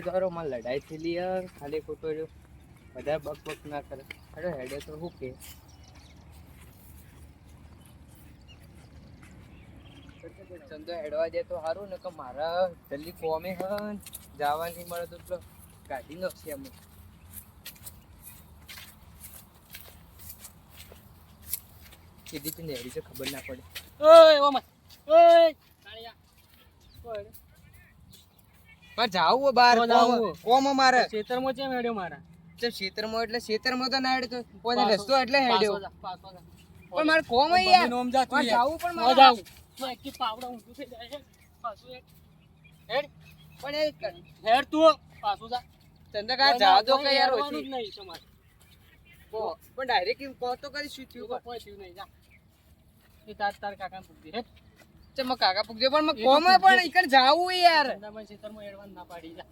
કરો માં લડાઈ થયેલી યાર ખાલી ખોટો રહ્યો બધા બક બક ના કરે અરે હેડે તો શું કે ચંદો હેડવા જાય તો સારું ને કે મારા જલ્દી કોમે હન જવા નહીં મળે તો પેલો ગાડી નાખશે અમે સીધી તો નેડી તો ખબર ના પડે ઓય ઓમા ઓય કાળિયા ઓય મારે જાવું બાર કોમ મારે ખેતરમાં કેમ હેડ્યો મારા ક્ષેત્રમાં એટલે ક્ષેત્રમાં તો ના હેડે તો કોઈ રસ્તો એટલે હેડ્યો પાછો જા પણ મારે કોમ યાર નોમ જા તું મારે જાવું પણ ન મારે જાવું તું એક પાવડા ઊંધું થઈ જાય છે પાછું એક હેડ પણ એ હેડ તું પાછું જા ચંદ્રકા જા દો કે યાર હેડવાનું ઓછી જ નહીં તમારે કો પણ ડાયરેક્ટ કો તો કરી શું થયું કોઈ થયું નહીં જા એ તાર કાકા પૂછી હેડ ચમ કાકા પૂછજો પણ મે કોમ પણ ઈકર જાવું યાર ચંદાભાઈ ખેતરમાં હેડવાનું ના પાડી જા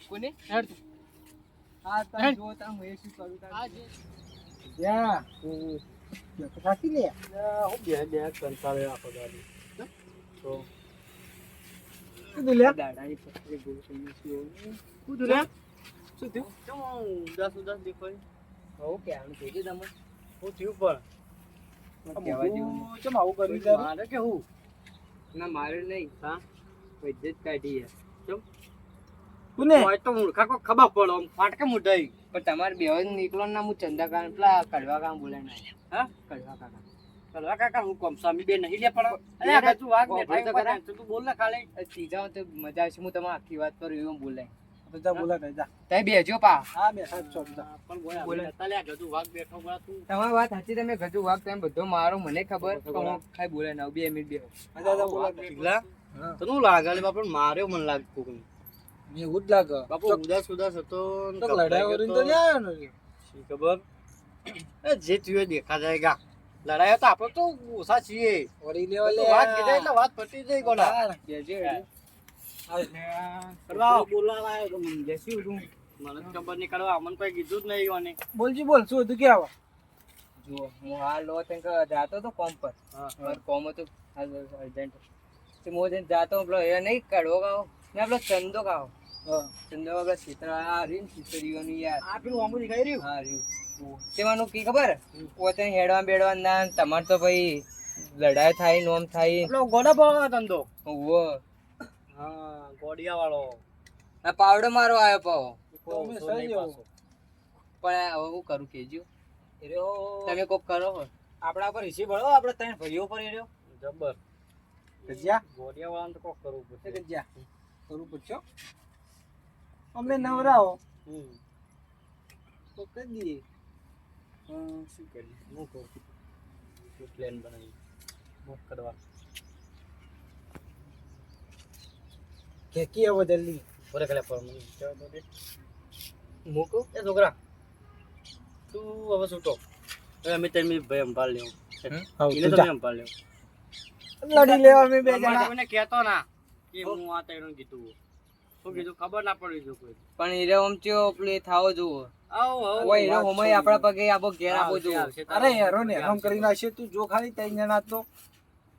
કોને હેડ તું હા તા જો તા હું એ શું કરું તા આ જે યા તો થાકી લે હું બે કંટાળે આખો દાડી તો કીધું લે દાડાની પકડી ગોળ થઈ ગયો કુદું લે શું થયું ચમ ઉદાસ દેખાય હો કે આનું કીધું તમે હું થયું પણ કહેવા જેવું ચમ આવું કર્યું તારે મારે કે હું ના મારે નહીં હા ઇજ્જત કાઢી યાર ચમ કોને હોય તો મૂર્ખા કો ખબર પડો ફાટકે મુઢાઈ પણ તમારે બેવ નીકળો ના હું ચંદાકાન પેલા કડવા કામ બોલાય ના હા કડવા કાકા કલવા કાકા હું કોમ સ્વામી બે નહીં લે પણ અરે આ તું વાગ બેઠા કરા તું બોલ ના ખાલે સીધા તો મજા આવશે હું તમારે આખી વાત કરું એવું બોલાય જા બોલા જા તઈ બેજો પા હા બે સાત ચોક જા પણ બોલા તાલે આ ગધું વાગ બેઠો બરા તું તમારી વાત સાચી તમે ગજુ વાગ તમે બધો મારો મને ખબર પણ હું ખાઈ બોલાય ના 2 મિનિટ બેહો જા બોલા ઠીકલા તને લાગે લે બાપા માર્યો મન લાગ કોક મે ઉડ લાગે બાપુ ઉદાસ હતો તો લડાઈ વરીને તો આયો ને શી ખબર એ જે તું દેખા જાયગા લડાઈ તો આપણે તો ઓછા છીએ વરી લેવા લે વાત કીધા એટલે વાત પટી જાય ગોડા બેજો કરવા બોલાવા આવ્યો તો મને જેસી ઉડું મને ખબર નહીં કરવા અમન કોઈ કીધું જ નહીં ઓને બોલજી બોલ શું હતું કે આવા જો હું હાલ લો તને જાતો તો કોમ પર માર કોમ હતો અર્જન્ટ તે મોજે જાતો પેલો એ નહીં કડવો ગાવ ને પેલો ચંદો ગાવ ચંદો પેલો ચિત્રા આ રીન ચિત્રીઓની યાર આ પેલું આમું દેખાઈ રહ્યું હા રહ્યું તેમાંનું કી ખબર પોતે હેડવા બેડવા ના તમાર તો ભાઈ લડાઈ થાય નોમ થાય પેલો ગોડા પાવા ધંધો ઓવો હા ગોડિયા વાળો આ પાવડો મારો આયો પાવ તો મે સહી જાવ પણ હવે હું કરું કેજો તમે કોક કરો આપડા પર હિસી ભળો આપણે ત્રણ ભાઈઓ પર એર્યો જબર ગજ્યા ગોડિયા વાળાને તો કોક કરવું પડશે ગજ્યા કરવું પડશે અમે નવરાઓ તો કરી દઈએ શું કરીએ હું કહું શું પ્લાન બનાવી બુક કરવા કે હવે જલ્દી બોલે કલે પર મને કેવો તો દે મૂકો એ છોકરા તું હવે છૂટો હવે અમે તને ભાઈ અંપાલ લેવ એને તો અંપાલ લેવ લડી લેવા મે બે જણા મને કહેતો ના કે હું આ તૈણું કીધું શું કીધું ખબર ના પડી જો કોઈ પણ હીરે ઓમ ચો પ્લે થાવો જુઓ આવ ઓય હીરે હોમય આપડા પગે આપો ઘેર આપો જુઓ અરે યારો ને હમ કરી નાખશે તું જો ખાલી ત્રણ જણા તો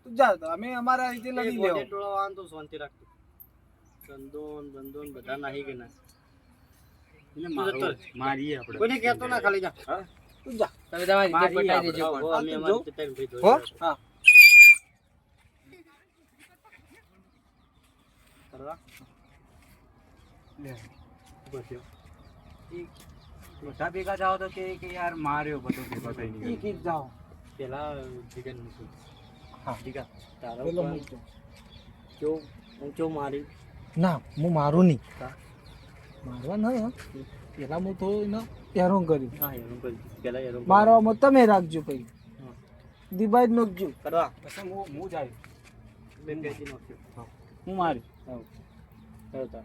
તું જા તો અમે અમારા રીતે લડી લેવ ટોળાવાન તો શાંતિ રાખતો ચંદોન બંદોન બધા નાહી કે ના એને મારીએ આપણે કોઈને કહેતો ના ખાલી જા હા તું જા તમે તમારી રીતે પટાઈ દેજો પણ અમે અમારી રીતે ત્રણ ભાઈ હો હા કરવા લે બસ્યો બધા ભેગા જાઓ તો કે યાર માર્યો બધો ભેગો થઈ ગયો ઈ જાઓ પેલા ચિકન મૂકી હા ઠીકા તારો પેલો મૂકી જો હું જો મારી ના હું મારું નહીં મારવા ના પેલા હું તો એને હેરાન કર્યું હા હેરાન કર્યું પેલા હેરાન મારવામાં તમે રાખજો પછી દિબાઈ જ નાખજો કરવા પછી હું જાય બે પેજી નાખ્યો હા હું મારી હા આવતા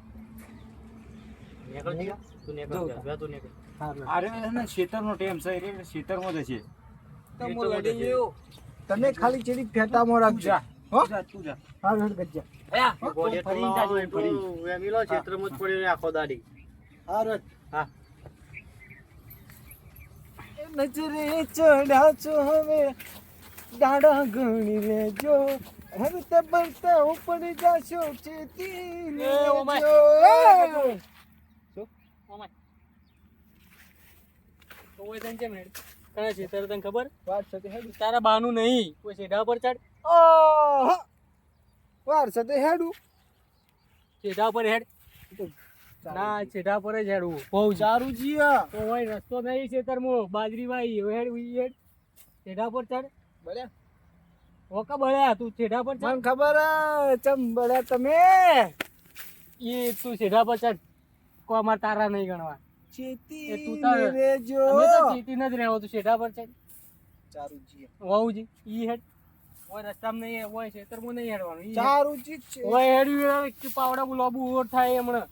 નેકળ દીગા તું નેકળ તું નેકળ અરે ને ખેતરનો ટાઈમ છે એટલે ખેતરમાં જ છે તો મો લડી ગયો તમે ખાલી ચેડી ફેટામાં રાખજો હો તું જા હા હેડ ગજ્જા એ ગોડે ફરી જાજો ફરી એમીલો ખેતરમાં જ પડ્યો આખો દાડી હા રે હા એ નજરે ચડા છો હવે દાડા ગણી લેજો હવે તબલતા ઉપર જાશો ચેતી લેજો ઓમાય તો ઓય તને કેમ હેડ કણે છે તારે તને ખબર વાત સાથે હેડું તારા બાનું નહીં કોઈ સીધા પર ચડ ઓહ વાર સાથે હેડું સીધા પર હેડ ના સીધા પર જ હેડવું બહુ ચારું જીયા તો હોય રસ્તો નહીં ખેતરમાં બાજરી વાઈ હેડ ઉઈ હેડ સીધા પર ચડ બળ્યા ઓકા બળ્યા તું સીધા પર ચડ મને ખબર હે ચમ બળ્યા તમે એ તું સીધા પર ચડ કો અમાર તારા નહીં ગણવા ચેતી એ તું તાર- રેજો અમે તો ચીટી ન જ રહેવો તું સીધા પર ચડ ચારું જીયા વાવજી ઈ હેડ ઓય રસ્તામાં નહીં ઓય ખેતરમાં નહીં હેડવાનું ઈ હેડ. ચારું જી છે ઓય હેડી કે પાવડા લોબુ ઓર થાય હમણાં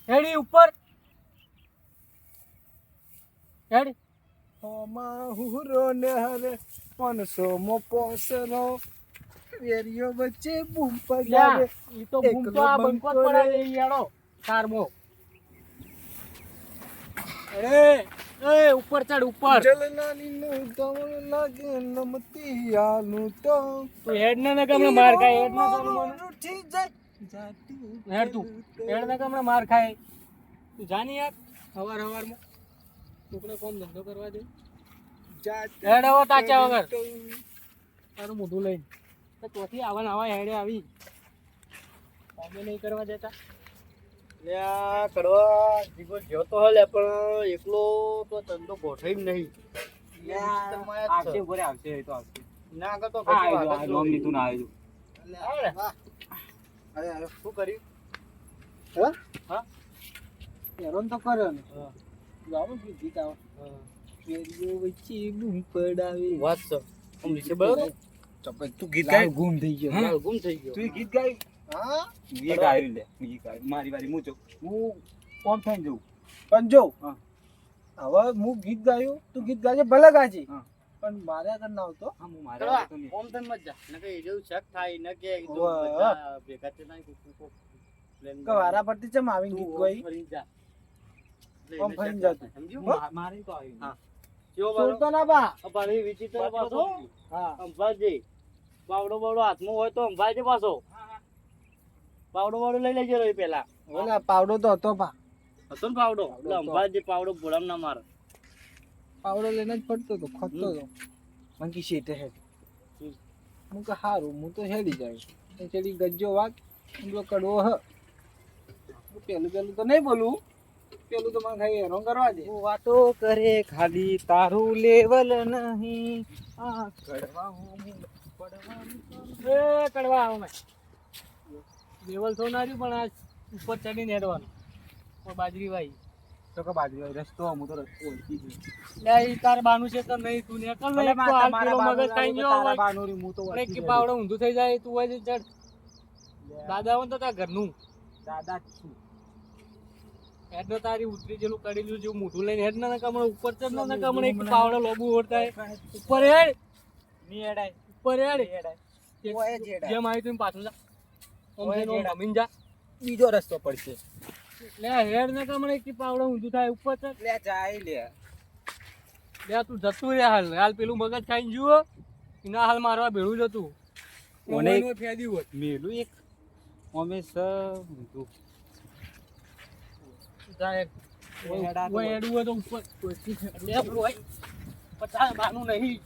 હેડી ઉપર હેડ હોમાં હુરો ને હરે 500 મો પોસરો વેરિયો વચ્ચે બૂમ પગાવે ઈ તો બૂમ તો આ બંકો જ પડાવે ઈ હેડો કારમો અરે એ ઉપર ચડ ઉપર જલનાની નું ગમણ લાગે નમતિયાનું તો તું હેડ ને હમણાં માર ખાય હેડ ને મારું ઉઠી જાય જાતું હેડ તું હેડ ને હમણાં માર ખાય તું જાની યાર હવાર હવારમાં છોકરો કોમ ધંધો કરવા દે જાતું હેડ હવે તાચા વગર તારું મોઢું લઈને તો ચોથી આવા ને આવા હેડે આવી કોમે નહીં કરવા દેતા લ્યા કડવા જીગો ગયો તો હલે પણ એકલો તો ધંધો ગોઠવી નહીં આવશે બોરે આવશે એ તો આવશે ના આગળ તો આ આવ્યો, આ નોમ લીધું ના આવ્યું અરે અરે શું કર્યું હેરાન તો કર્યો ને લાવો કે ગીત આવો વેરિયો વચ્ચે બૂમ પડાવે વાત છે આમ નીચે બળો ચપક તું ગીત લાલ ગુમ થઈ ગયો લાલ ગુમ થઈ ગયો તું ગીત ગાય હા એ ગાયું લે એ ગાયું મારી વારી હું કોમ થઈને જઉં પણ જો હા. હવે હું ગીત ગાયું તું ગીત ગાજે ભલે ગાજે હા. પણ મારે આગળ ના આવતો હા હું કડવા મારા વાળી તો નહીં. ઓમ તન મત જા નકે એ જેવું શક થાય ન કે એકદમ વાહ. બધા ભેગા થઈને નાખી તું પ્લેન કે વારા પરથી ચમ આવીને ગીત ગાઈ ફરી જા ઓમ ફરીને જાતું. સમજ્યો મારે તો આવ્યું હા. કેવો બારો છોડતો ના બા અપારી વિચિત્ર પાછો હા અંબાજી બાવડો બાવડો હાથમાં હોય તો અંબાજી પાછો પાવડો બાવડો લઈ લેજો રે પેલા ઓલા પાવડો તો હતો પા હતો ને પાવડો પાવડો એટલે હતો. અંબાજી પાવડો ભોળામ ના મારે પાવડો લઈને જ પડતો હતો ખોટતો હતો મંકી શેઠે હેડ હું કે હારું હું તો હેડી જાય એ ચડી ગજ્જો વાગ પેલો કડવો હ હું પેલું તો નહીં બોલું પેલું તો મને ખાઈ હેરાન કરવા દે વાતો કરે ખાલી તારું લેવલ નહીં આ કડવા હું એ કડવા આવો મેં લેવલ તો ના રહ્યું પણ આ ઉપર ચડીને હેડવાનું પણ બાજરી વાઈ તો કે બાજુ રસ્તો હું તો રસ્તો ઓળખી ગયો. લે ઈ તાર બાનું છે તો નહીં તું ને કલ નહીં તો હાલ પેલો મગજ ખાઈ ગયો તારા હોય બાનોરી હું તો એક ઓળખી કે ગયો. પાવડો ઊંધું થઈ જાય તું હોય ચડ દાદા હોય ને તો તાર ઘરનું દાદા જ છું. હેડ ને તારી ઉતરી જેલું કરેલું જેવું મોઢું લઈને હેડ ને કમણે ઉપર ચડ ને કમણે એક પાવડો લોબુ ઓળતા ઉપર હેડ ની એડાય, ઉપર હેડ ની એડાય. ઓય જ એડાય. જેમ આવી તું એમ પાછું જા ઓમ ઓય થઈને ઓમ જેડા. ભમીને જા બીજો રસ્તો પડશે. લે હેડ ને કમણે એક પાવડો ઊંધું થાય ઉપર ચડ લે જાય લે. લે તું જતું રે હાલ હાલ પેલું મગજ ખાઈને જુઓ એના હાલ મારવા ભેળું જ હતું ઓને એક- ઓને ફેદ્યું હોત મેલું એક અમે સ ઊંધું. જાય ઓય હેડાતું ઓય હોય. હેડું હોય તો ઉપર લે પેલું હોય પચાસ બાનું નહીં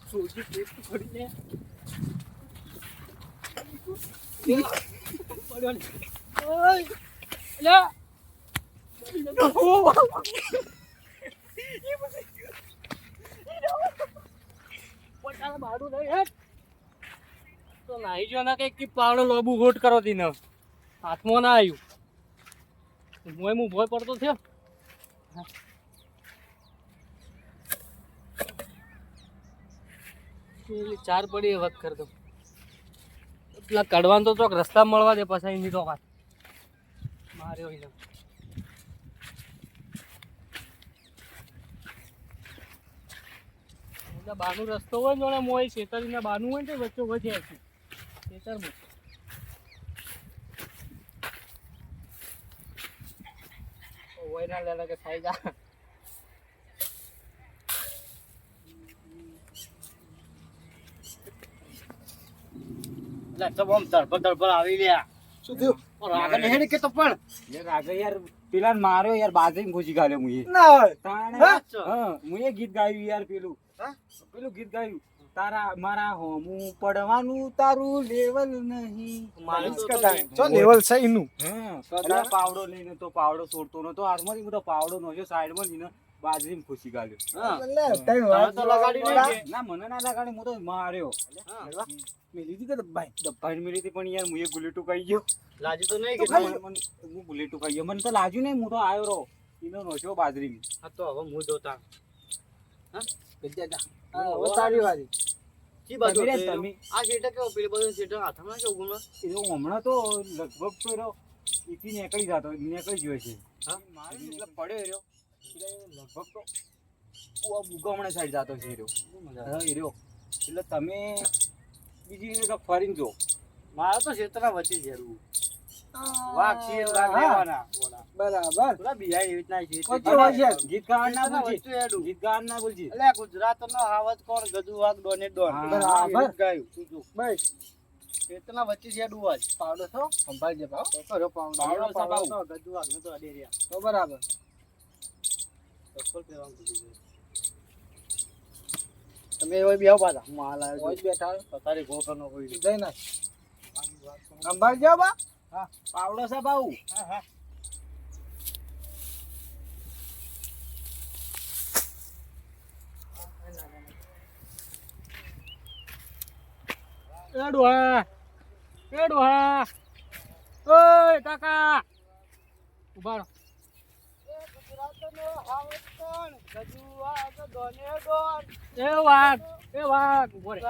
સોજી પેટ પડી ને પડ્યો ને. ઓય લે પચાસ બાનું નહીં હેડ તો નાહી જો ના કઈક પાવડો લોબુ ગોટ કરો તી ને હાથમાં ના આવ્યું હું ભોય પડતો થયો પેલી ચાર પડી એ વખત કરતો પેલા કડવાન તો ચોક રસ્તા મળવા દે પછી એની તો વાત માર્યો એને બાનું રસ્તો હોય ને જોડે મોય છેતરીને બાનું હોય ને તે વચ્ચે વધે છે ખેતરમાં હોય ના લેલા કે થાય જા એટલે તો આમ ધડપડ ધડપડ આવી ગયા શું થયું આગળ હેડ કે તો પણ યાર આગળ યાર પેલા માર્યો યાર બાજરી ઘૂસી ગાલ્યો મુએ ના હોય તાણે હા? હા મુએ ગીત ગાયું યાર પેલું હા? પેલું ગીત ગાયું તારા મારા હોમું પડવાનું તારું લેવલ નહીં મારે તો જો લેવલ છે એનું હા કદા પાવડો લઈને તો પાવડો છોડતો નતો હાથમાંથી હું તો પાવડો નોજો સાઈડમાં લઈને બાજરી ઘૂસી ગાલ્યો હા એટલે તઈ તમે વાત તો લગાડી નહીં કે? ના મને ના લગાડે હું તો માર્યો હા. મેં લીધી કે દબાઈ દબાઈને મેલી હતી પણ યાર મુએ ગુલેટું કહી ગયો લાજુ તો નહીં તો કે ખાઈ હું ગુલેટું કહી ગયો મને તો લાગ્યું નહીં હું તો આવ્યો રહો એનો નોજો બાજરી આ તો હવે હું જોતા હવે તારી વારી કી બાજુ તમે રે, હતો? તમે. આ શેઠા કેવો પેલી બાજુ શેઠા હાથમાં કેવું ગુણમાં એ હમણાં તો લગભગ તો રહ્યો એથી નીકળી જતો નીકળી ગયો છે હા? મારે એટલે પડ્યો રહ્યો એટલે લગભગ તો ઉગમણે સાઈડ જતો છે એ રહ્યો હા એ રહ્યો એટલે તમે બીજી રીતે ફરીને જો મારા તો શેતરના વચ્ચે જેરું વાઘ છે વાઘ લેવાના ઓલા. બરાબર પેલા બિહાર એવી રીતના છે તે ઓછો હોય છે. ગીત ગાવા ના શેતરના બોલજી વચ્ચે હેડું. ગીત ગાવા ના બોલજી એટલે ગુજરાતનો હાવજ કોણ ગજુ વાઘ ડોને ડોન હા. બરાબર. એવું જ ગાયું તું જો. બસ શેતરના વચ્ચે જ હેડું આજ પાવડો છો સંભાળજે ભાવ તો કર્યો પાવડો. પાવડો પાવડો સપાવું. તો ગજુ વાઘ ને તો અડે રહ્યા તો બરાબર ચપ્પલ પહેરવાનું ભૂલી ગયો. તમે એવા બી આવો પાછા હું હાલ આવ્યો હોય જ બેઠા હોય. છું. તારી ગોખરનો કોઈ જઈ નાખ સંભાળજો બા હા પાવડો છે બાઉ હા હા એડુહા એડુહા ઓય કાકા ઉભા રહો. એ વાઘ ઉભો રે.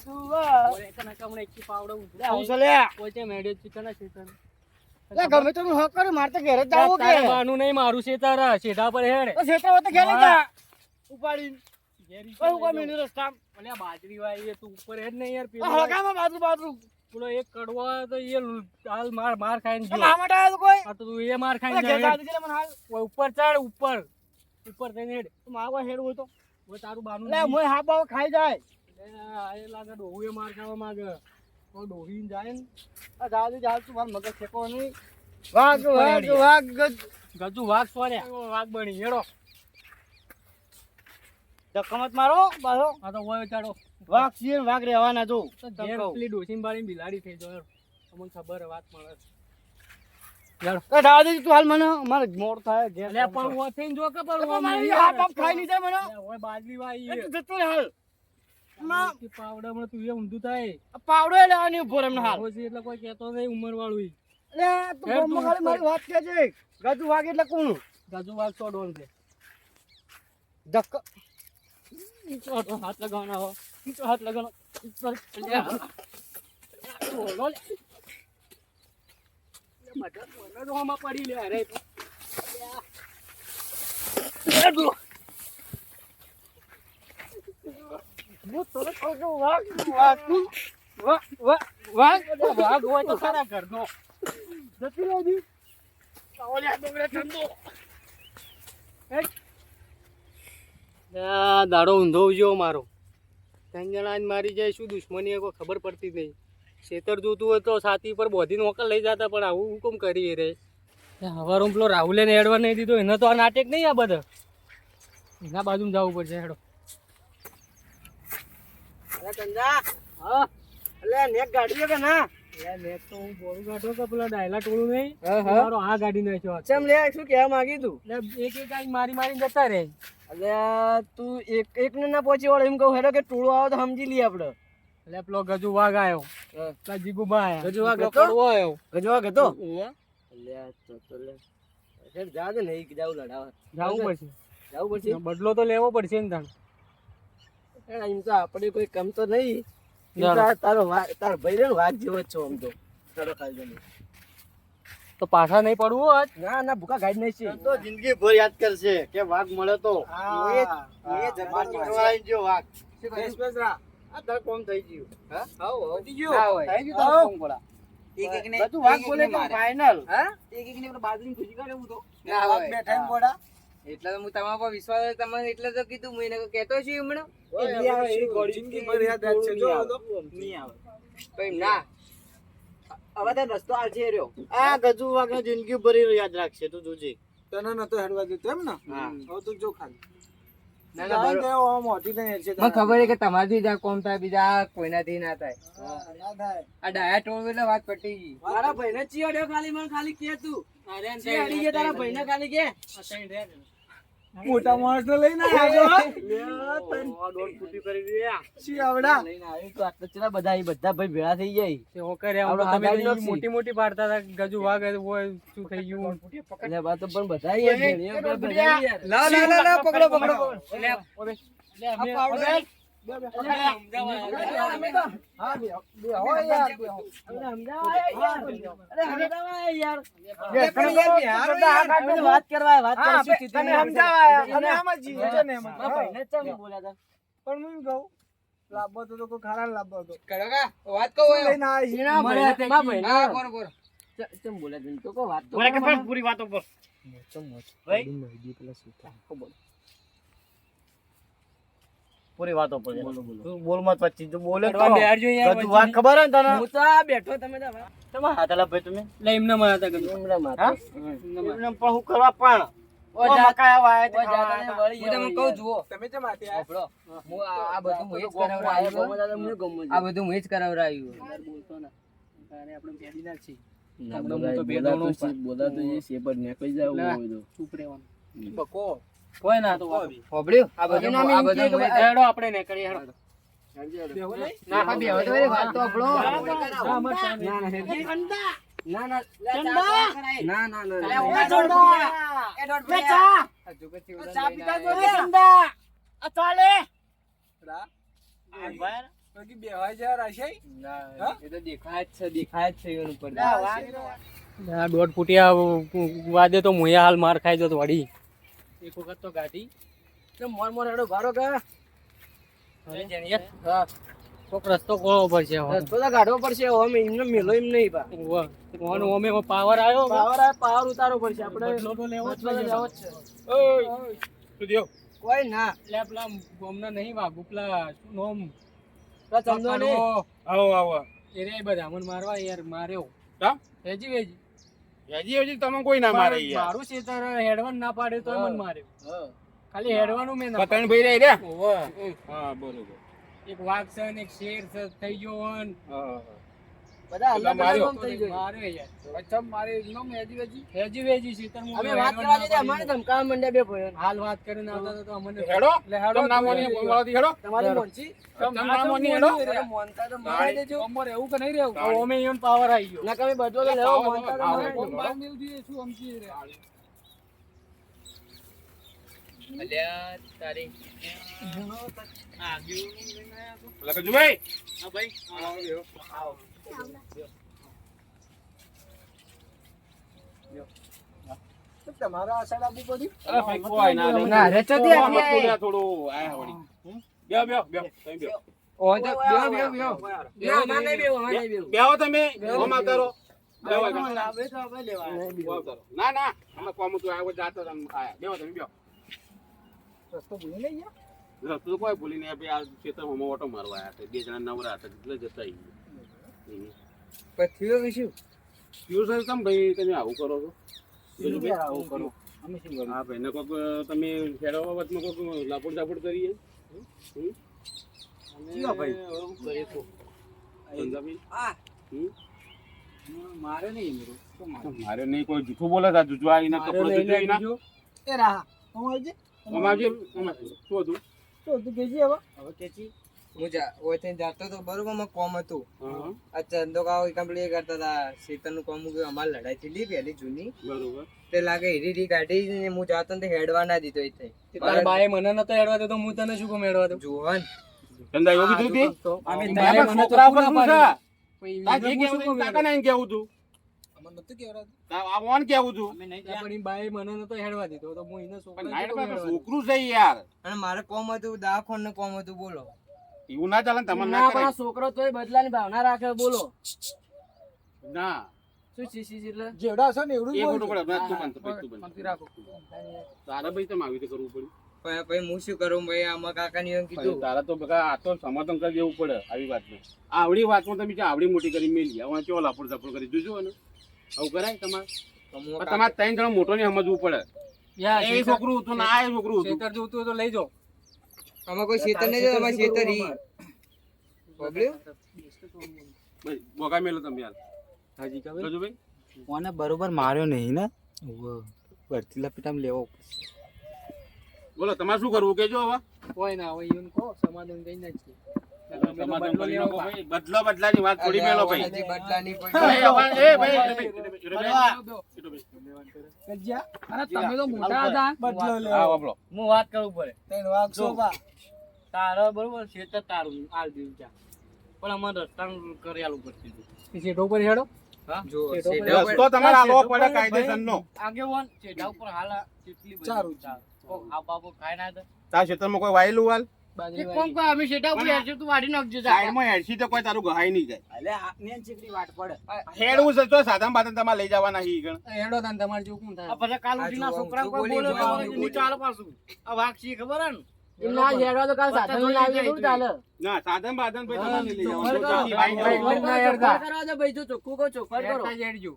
ઉભો રે, તને કમણે એકી પાવડો ઊંધો હું થાય. છે લે પોચે મેળ્યો છે, તને શેતર. લે ગમે તો હું હક કરું મારે તો ઘરે જ જાવું કે તારે બાનું નહીં, મારું શેતર હે. સીધા પર હેડ. તો શેતર હોય તો ઘરે હા. જા ઉપાડી ઘેરી કોઈ કોઈ લઈ મિનિટ જાઉં. રસ્તા અલ્યા બાજરી વાળી એ તું ઉપર હેડ ને યાર. પેલો હલકામાં બાજુ બાજુ પેલો એક કડવો આવ્યો તો એ હાલ માર ખાઈને ગયો. મામા ટાયો તો કોઈ આ તો તું એ માર અરે ખાઈને ઘેર જાય. જાતી છે લે મને હાલ ઓય ઉપર ચડ, ઉપર થઈને હેડ. તો માવા હેડ હોય તો ઓય તારું બાનું લે નહીં. મોય હા બાવા ખાઈ જાય આ એ લાગે ડોહુએ માર ખાવા માંગે. તો ડોહીને જાય ને આ જાદી જાલ તું માર મગજ ફેકો નહીં વાઘ વાઘ વાઘ ગજ ગજુ વાઘ સોર્યા. એવો વાઘ બની હેડો. ધક્કમત મારો બારો આ તો ઓય ચાડો. વાઘ છીએ ને વાઘ રહેવાના જો તો ઘેર પેલી ડોસીને બાળીને બિલાડી થઈ જાય. અમને ખબર હે, વાત મળે. યાર એ દાદી તું હાલ મને મારે મોડ થાય ઘેર અલ્યા પણ ઓ થઈને જો કે પણ ઓ મારી નહીં હાથ આવે. આમ ખાઈ નહીં જાય મને અલ્યા ઓય બાજરી વાળી એ હે. તું જતો રહે હાલ માં કે પાવડામાં તું એ ઊંધું થાય. આ પાવડો એ લેવાની ઉભો રહે એમને હાલ આવો છે એટલે કોઈ કહેતો નહીં ઉંમર વાળું. લે તું હેડ ગમમાં તું ખાલી મારી વાત કે છે ગજુ વાઘ એટલે કોણ ગજુ વાઘ સો ડોન છે. ધક્ક ઈચો હાથ હાથ લગાવવાના હો. ઈચો હાથ લગાવવાનો. અલ્યા. બોલો લે. મદદ મને તો આમાં પડી લે અરે તો. હું તરત કહું છું, વાઘ વાઘ વાઘ વાઘ હોય તો ખરા ઘરનો. જતી રહેજી ઓલ્યા ડોગરા ઠંડો આ દાડો ઊંધો ગયો મારો. ત્રણ જણા જ મારી જાય, શું દુશ્મની એ કોઈ ખબર પડતી જ નહીં. ખેતર જોતું હોય તો છાતી પર બોધીને ઓકલ લઈ જતા, પણ આવું હુકમ કરી રે. હવારો પેલો રાહુલે ને એડવા નહીં દીધો, એને તો આ નાટક નહીં. આ બધા એના બાજુમાં જવું પડશે. હેડો. અરે કંજા હા અલે નેક ગાડીઓ કે ના મેં તો હું બોરું કાઢો કે પેલા ડાયલા ટોળું નહીં. હા, હા. મારો આ ગાડી નાખ્યો. ચમ લે શું કહેવા માંગી તું એટલે એક એક આઈ મારીને જતા રહે. અલે તું એક ને ના પહોંચી વળે એમ કહું હેડો કે ટોળો આવે તો સમજી લઈએ આપણે એટલે પેલો ગજુ વાઘ આવ્યો. પેલા જીગુબા આયા. ગજુ વાઘ પેલો હતો? કડવો આવ્યો. ગજવા ગતો ઓવે. અલે તો લે હેડ જા દે નહીં કે જાવ લડાવા જાવું પડશે. જાવું પડશે બદલો તો લેવો પડશે ને તાણ. એમ તો આપણે કોઈ કમ તો નહીં એમ તો ના. આ તારો તાર ભાઈ રે ને વાઘ જેવો જ છો આમ તો ચડો ખાઈ જઈને તો પાછા નહીં પડવું હોત. ના ના ભૂકા ગાડી નહીં છે તો જિંદગી ભર યાદ કરશે કે વાઘ મળે તો વાઘ આ તાર કોમ થઈ ગયું હા આવો થઈ ગયું ના હોય. થઈ ગયું તાર કોમ પડા એક એકને બધું વાઘ બોલે કે ફાઇનલ હા એક એકને પેલા બાજરીની ખુશી કાઢે હું તો ના હોય. બેઠા ને બોડા એટલે તો હું તમારા પર વિશ્વાસ છે, તમને એટલે તો કીધું. હું એને કહેતો છું હમણાં. નહીં આવે એ ગોળી જિંદગી ભર યાદ રાખશે જો નહીં આવે તો એમ ના હવે તો રસ્તો આવશે રહ્યો. આ ગજુ વાગે જિંદગી ભરી યાદ રાખશે તું જોજે. તને નતો હેડવા દીધો એમ ને હા. હવે તું જો ખાલી ના, ના, બરોબર. મોટી થઈને હેડશે મને ખબર છે કે તમારાથી જ આ કોમ થાય, બીજા કોઈનાથી ના થાય. ના થાય આ ડાયા ટોળ એટલે વાત પટી ગઈ. તારા ભાઈને ચીડ્યો ખાલી મને ખાલી કે તું. ચીડી ગયા તારા ભાઈને ખાલી કે. મોટા માણસ ને લઈને આવ્યો દોડ ફૂટી કરી દે. શિયાવડા લઈને આવી તો આટલા ચલા બધા ઈ બધા ભાઈ ભેળા થઈ જાય. આપણે હગાઈ નોખી. મોટી મોટી પાડતા હતા ગજુ વાગે હોય શું થઈ ગયું. એટલે બા તો પણ બધા યાર ભેળીએ બધા યાર. લાવ, લાવ, લાવ, લાવ, પકડો, પકડો. હા બે હોય યાર બે હોય. વાત કરવા વાત હા, કરીશું તમે સીધી. સમજાવા અને આમ જ જીવે છે ને એમ જ. મારા ભાઈને જ ચમ બોલ્યા હતા. પણ હું કહું લાભો તો કોઈ ખરા લાભો હતો કરો કા? વાત કહો એમ. લઈને આવી છે. મારા ભાઈને હા, બરોબર. ચમ બોલ્યા તું? તો કો વાત તો બોલે કે કરો પણ મને. પૂરી વાતો પર પૂરી વાતો પર તું બોલ મત પછી તું બોલે તો કરવા બેહરજો યાર બધું વાત ખબર હે ને તને હું તો આ બેઠો તમે તો હવે. તમારા હાથેલા ભાઈ તમે લે એમને મારતા ગયો એમને મારતા. હા? એમને પણ હું કરવા પણ ઓ મકાઈ વાય તે હું તમને કહું જુઓ, તમે કેમ આથી આવ્યા? સાંભળો. હું આ બધું હું જ કરાવરાયું. આ બધું હું જ કરાવરાયું. બોલતો ના તારે આપણે પેડી નાખી. બકો કોઈ ના તો હોભળ્યું? આ બધું હું જ હેડો આપણે ને કરીએ હેડો. બેહો નહીં? ના, હા, બેહો તો એ વાત તો સાંભળો. ના ના ના, ના, ના, અલે, ના. ઓય છોડવા. એ દોઢ લે ભર્યા. ચા. આ જુગતથી ઉડાન ચા લઈને પીતા આવ્યા. જો ચંદા. આ ચાલે. રા? બાકી બેવાય છે રાશાઈ? ના, એ તો દેખાય જ છે, દેખાય જ છે એનું ઉપર. આ દોઢ ફૂટિયા વાદે તો મુયા હાલ માર ખાઈ જતો વળી. એક વખત તો ગાડી તો મોર મોર હેડો ભારો કા. હા કોક રસ્તો કોળો પડશે રસ્તો તો કાઢવો પડશે ઓમે એમને મેલો એમ નહીં પા ઓનો ઓમે પાવર આવ્યો પાવર ઉતારવો પડશે આપણે બદલો તો લેવો જ છે. ઓય તું દેવ કોઈ ના. લે પેલા ગોમના નહીં વાગુ પેલા શું નામ પેલા ચંદો ને આવો આવો એ રે બધા મને મારવા યાર માર્યો હા વેજી વેજી હજી હજી તમે કોઈ ના મારે યાર મારું શેતર હેડવાન ના પાડે તો મને માર્યો ખાલી હેડવાનું મેં ના પતણ ભાઈ રહી રહ્યા ઓવે. હા બરોબર એક વાઘ છે ને એક શેર છે થઈ ગયો હોન. હા બધા અલગ અલગ આમ થઈ ગયો માર્યો યાર અચ્છા મારે નામ હેજી વેજી શેતર અમે વાત કરવા જઈએ અમારે ધમકાવા મંડ્યા બે ભયો હાલ વાત કરીને આવતા તો અમને હેડો લે હેડો તમ નામોની બોલવાથી હેડો તમારી મોંચી તમ નામોની હેડો મોનતા તો મારી દેજો અમર એવું કે નહીં રહેવું? ઓમે ઈવન પાવર આવી ગયો ના કમે બધો તો લેવો મોનતા તો મારી આવો, દેજો. બહાર મેલ દઈએ, શું સમજીએ રે? અલ્યા, તારી. લગજુભાઈ હા ભાઈ તો તમારા આ સાઈડ આપવું પડ્યું? અરે ભાઈ કોઈ ના નહીં. ના, રેચોથી આમાં આટલી થોડા થોડું આયા વળી. બેહો બેહો બેહો તમે બેહો. ઓય તો બેહો, બેહો, બેહો. ના અમાર નહીં બેવું અમાર નહીં બેવું બેહો તમે ઓમાં કરો બેહો ના ના ના અમે કોમ તો આવ્યો જાતો તમે આયા બેહો તમે બેહો રસ્તો ભૂલી નહીં ગયા? રસ્તો તો કોઈ ભૂલી નહીં આપણે આ ખેતર હોમો ઓટો મારવા આયા હતા બે જણા નવરા હતા એટલે જતા પણ થયું કે શું? પ્યુર સર તમે ભાઈ તમે આવું કરો છો આવું કરો. અમે શું કરીએ? હા ભાઈ ને કોક તમે ખેડવા બાબતમાં કોક લાપડ ચાપડ કરીએ કેવા ભાઈ? શું કરીએ છો સંજાભાઈ? હા. હમ? મારે નહીં મેરું. શું મારે? મારે નહીં કોઈ જૂઠું બોલે છે જુજુ આ એના કપડો જુજુ એના એ રાહા. હું આવજે. અમારે શું હતું તો તું કહેજે હવે. હવે કેચી હું ઓયથી જાતો તો બરોબર માં કોમ હતું. હા આ ચંદોકાઓ કમ્પ્લીટ કરતા હતા. શેતરનું કોમ હતું. અમારે લડાઈ થયેલી પહેલી જૂની. બરોબર તે લાગે હીરી કાઢી ને હું જાતો ને તે હેડવા ના દીધો ઈ તારા બાએ મને નતો હેડવા દેતો હું તને શું કહું હેડવા દઉં જુવાન. ધંધા એવું કીધું હતી અમે તારા તારે મને તો છોકરા પર પૂરા શું છે પાડી. તાર જે કહેવું હતું કાકા ને કેવું હતું અમને નતું કહેવાતું. આ ઓન કેવું હતું પણ ઈ બાએ મને નતો હેડવા દીધો તો હું એને છોકરાને પણ કેમ નાઈટ હેડવા દઉં? છોકરું છે યાર અને મારે કોમ હતું દાખોન ને કોમ હતું બોલો. એવું ના ચાલે ને તમારે ના ના પણ આ કરાય છોકરો તોય બદલાની ભાવના રાખે બોલો ના શું ચીસી એટલે જેવડા હશે ને એવડું જ એ બોલજો. ખોટું પડે તું બંધ તું બંધ પંક્તિ રાખો તારે ભાઈ તમે આવી રીતે કરવું પડ્યું પણ પછી હું શું કરું ભાઈ આમાં કાકાની એમ કીધું તારા તો બકા આ તો સમાધાન કરી દેવું પડે આવી વાતમાં. આવડી વાતમાં તમે આવડી મોટી કરી મેલી હવે ચો લાપડ ઝપડ કરી જોજો ને આવું કરાય તમારે પણ તમારે 3 જણ મોટો ને સમજવું પડે. એ છોકરું હતું ના એ છોકરું હતું ખેતર જોતું હોય તો લઈ જાઓ. આમાં કોઈ શેતર નહીં જોયું, અમારે શેતર ઈ બોલ્યું ભાઈ બોગા મેલો તમે યાર હાજી કા જોજો ભાઈ કોને બરોબર માર્યો નહીં ને ભરતી લપેટામ લેવો. બોલો તમારે શું કરવું કેજો હવે કોઈ ના હોય ઈવન કહો સમાધાન કઈ નાખીએ. સમાધાન કરી નાખો ભાઈ. બદલો બદલાની વાત થોડી મેલો ભાઈ. હજી બદલાની એ પડી ભાઈ ગજ્જા, અરે તમે તો મોટા હતા. બદલો લેવો. હા બાબલો હું વાત કરું પડે તૈણ વાગ શોભા. તારા બરોબર છે તો તારું આલ દેવું ચા, પણ અમારે રસ્તા કરી આલું પડતું હતું. શેઠો ઉપર હેડો. જો શેઠો ઉપર શેઠો રસ્તો તમારે આલવો પડે કાયદેસરનો. આગેવાન શેઠા ઉપર હાલા કેટલી બધી ચારું. કોક આ બાપો ખાઈ ના દે. તારા ક્ષેત્રમાં કોઈ વાયેલું હાલ એક કોમ કર, અમે શેઠા ઉપર હેડશું, તું વાડી નાખજો જા. સાઈડમાં હેડસી તો કોઈ તારું ગહાઈ નહીં જાય. અલે આપને ચીકડી વાટ પડે. હેડવું છે તો સાધન બાધન તમારે લઈ જવાના હી ગણ. હેડો તાન તમારે જેવું કોણ થાય. આ પછી કાલ ઉઠીના આ જો છોકરા આમ કોઈ બોલી બોલે તો જાઓ, અમારે બોલી નીચે હાલે પાછું. આ વાઘ છે ખબર હે ને? ના હેડવા તો કાલ સાધન લઈને આવીએ થોડું ચાલે. ના સાધન બાધન ભાઈ તમારે નહીં લઈ ચોખ્ખર જવાનું. કરો. બાઈક ભાઈ, લઈ ના જવાનું. હેડતા. કરવા દો ભાઈ, જો ચોખ્ખું કહો ચોખ્ખર કરો. હેડતા જ હેડજો.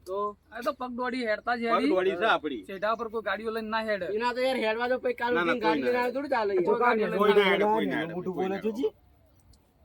આ તો પગ દોડી હેડતા જ પગ હેડી. દોડી છે આપડી. શેઠા ઉપર કોઈ ગાડીઓ લઈને ના હેડે. એના તો યાર હેડવા દો પછી કાલ ના, ના, ઉઠીને ગાડી કોઈ લઈને આવે થોડું ચાલે યાર. કોઈ ગાડીઓ કોઈ લઈને ના હેડે, ના કોઈ ના હેડે, મોટું કોઈ બોલે ના છે હેડે. જી.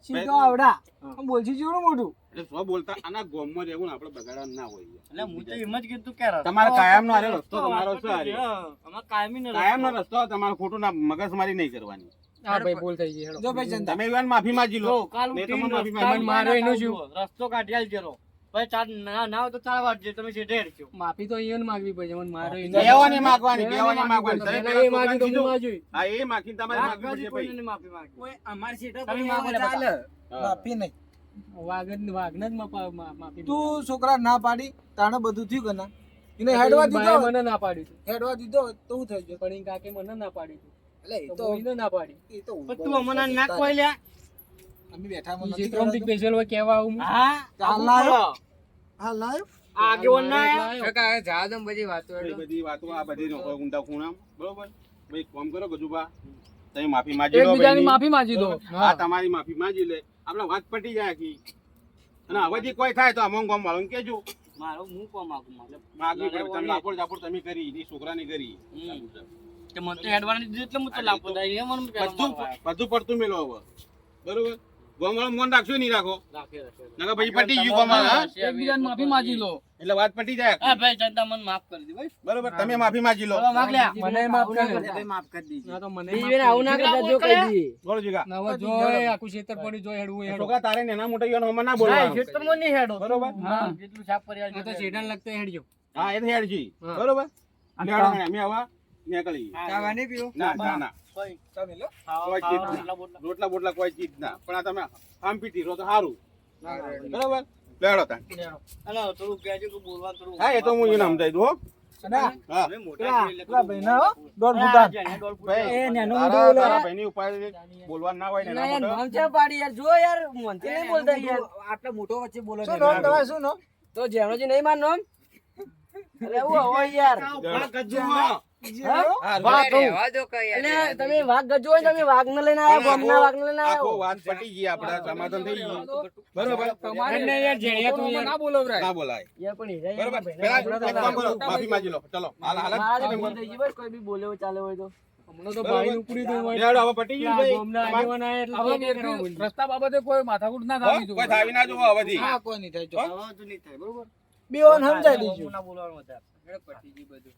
સીધો આવડા. આમ બોલছি જેવડું મોટું. એટલે સ્વ બોલતા આના ગોમમાં રહેવું ને આપણે બગાડવાનું ના હોય. એટલે હું તો એમ જ કીધું કે રસ્તો તમારે કાયમનો હારે રસ્તો તો તમારો છે હારે. હા, અમારે કાયમી ને કાયમનો રસ્તો તમારે ખોટું ના મગજમારી નહીં કરવાની. હા ભાઈ, ભૂલ થઈ ગઈ, હેડો. જો ભાઈ જનતા. તમે એવાને માફી માંગી લો. જો, કાલ મેં ઉઠીને તમને માફી રસ્તા માંગી. માર્યો એનું શું? રસ્તો કાઢી આલજેરો. ભાઈ ચાર ના હોય તો ચાર વાર જે તમે શેઠે હેડજો. માફી તો અહીંયા માંગવી પડે, મને માર્યો એનો. બેવાની માંગવાની, બેવાની માંગવાની. તમે પેલા પેલા એ માગી તો હું કીધું. માગ્યું. હા, એ માગીને તમારે માગવી પડશે ભાઈ. કોઈને માફી માગી. કોઈ અમાર સીધો તમે કોઈ માગો આવો લે ચાલે. હા. માફી નહીં. વાઘને જ માફી તું છોકરા ના પાડી તાણે બધું થયું કે ના એને હેડવા દીધો ભાઈ મને ના પાડી તું. હેડવા દીધો તો શું થઈ ગયું પણ એ કાકે મને ના પાડી તું. એટલે એ તો તો કોઈને ના પાડી. એ તો પણ તું અમને ના કોઈ લ્યા. અમે બેઠા માં ઈ નથી ચિત્રમથી કરાતો. સ્પેશિયલ હોય કહેવા આવું હું. હા હાલ લાયો હાલ લાયો આ આગેવાન ના આયા? કાકા હવે જા દો ને બધી વાતો એ હેડો. બધી વાતો આ બધી નોકર ઊંડા ખૂણામ બરોબર ભાઈ કામ કરો ગજુબા તમે માફી માંગી લો એકબીજાની ભાઈની. માફી માંગી દો. બરોબર? આ તમારી માફી માંગી લે આપણે વાત પટી જાય આખી. અને હવેથી કોઈ થાય તો અમોંગ ગામ વાળાને કહેજો. મારો હું કોમ માગું મારે. માગવી પડે તમે લાપોડ ઝાપોડ તમે કરી એની છોકરાની કરી કે મને તો હેડવાની દીધું એટલે હું તો લાપો થાય. એ મને પહેલા બધું મારવા બધું પડતું મેલો હવે બરોબર ગામ વાળા મોન રાખશો નહીં રાખો રાખે રાખે. નકર પછી પટી ગયું ગામ વાળા, હા? એકબીજાની માફી માંગી લો. એટલે વાત પટી જાય હા ભાઈ ચંદા મને માફ કરી દે ભાઈ. બરોબર તમે માફી માંગી લો. હવે માગ લે. મને માફ કરી દે. માફ કરી દીધી ના તો મને બીજી માફ વાર આવું ના કરી કરતા જો કહી દઈએ. બોલો જીગા દે. હવે જો એ આખું ખેતર પડ્યું, જો હેડવું હેડો. છોકરા તારે નેના મોટા ઈઓને હમણાં ના હા, બોલવાનું. ખેતરમાં નહીં હેડો. બરોબર હા. જેટલું સાફ કરી આ તો શેઠાને લગતા હેડજો. હા એ તો હેડજી હા. બરોબર લેવડો અમે હવે નીકળી ચા નહીં પીવો ના ના ના તમે લો કોઈ ચીજ ના રોટલા બોટલા કોઈ ચીજ ના પણ આ તમે આમ પીતી રહો તો સારું બરોબર લેવડો તાન અલા થોડું કહેજો કે બોલવા થોડું. હા એ તો હું એને સમજાઈ દઉં હો. અને આ હા પેલા ભાઈ ના હો દોઢ ફૂટા ભાઈ એ નેનો તારા- મોટો બોલે. તારા ભાઈની ઉપાધિ બોલવાનું ના હોય ને ના એના યાર મોટો. નામ છે પાડી યાર જો યાર મનથી નહીં બોલતા યાર. આટલો મોટો વચ્ચે બોલો શું ને. નામ તમારે શું નામ? તો જેણોજી નહીં માર નામ. અરે એવું હોય યાર. હા, વાહ, કહું. રહેવા દો કઈ યાર, એટલે રહેવા દો. તમે વાઘ ગજો હોય ને તમે વાઘ ને લઈને આવ્યા ગામના વાઘ ને લઈને આખો આવ્યા. વાત પટી ગઈ આપણે સમાધાન થઈ ગયું બરોબર તમારે યાર જેણિયા તું યાર ના બોલવરાય. ના બોલાય યાર પણ હીરા બરોબર યાર પેલા એક કામ કરો માફી માંગી લો ચલો હાલ હાલ મારા ભૂલ થઈ ગઈ ભાઈ, કોઈ બી બોલે હોય ચાલે હોય તો. હમણાં તો ભાઈ ઉપડી તો હોય. લેવડો હવે પટી ગયું ભાઈ ગામના તમારે- આગેવાન આયા એટલે તો નહીં કરવા બોલ્યું. રસ્તા બાબતે કોઈ માથાકૂટ ના હો? થવી જોઈએ. કોઈ થાવી ના જોવો હવેથી હા કોઈ નહીં થાય જો હવે તો નહીં થાય બરોબર. બે વાર સમજાઈ દીધું ના બોલવાનું વધારે. હેડો, પતી ગયું બધું.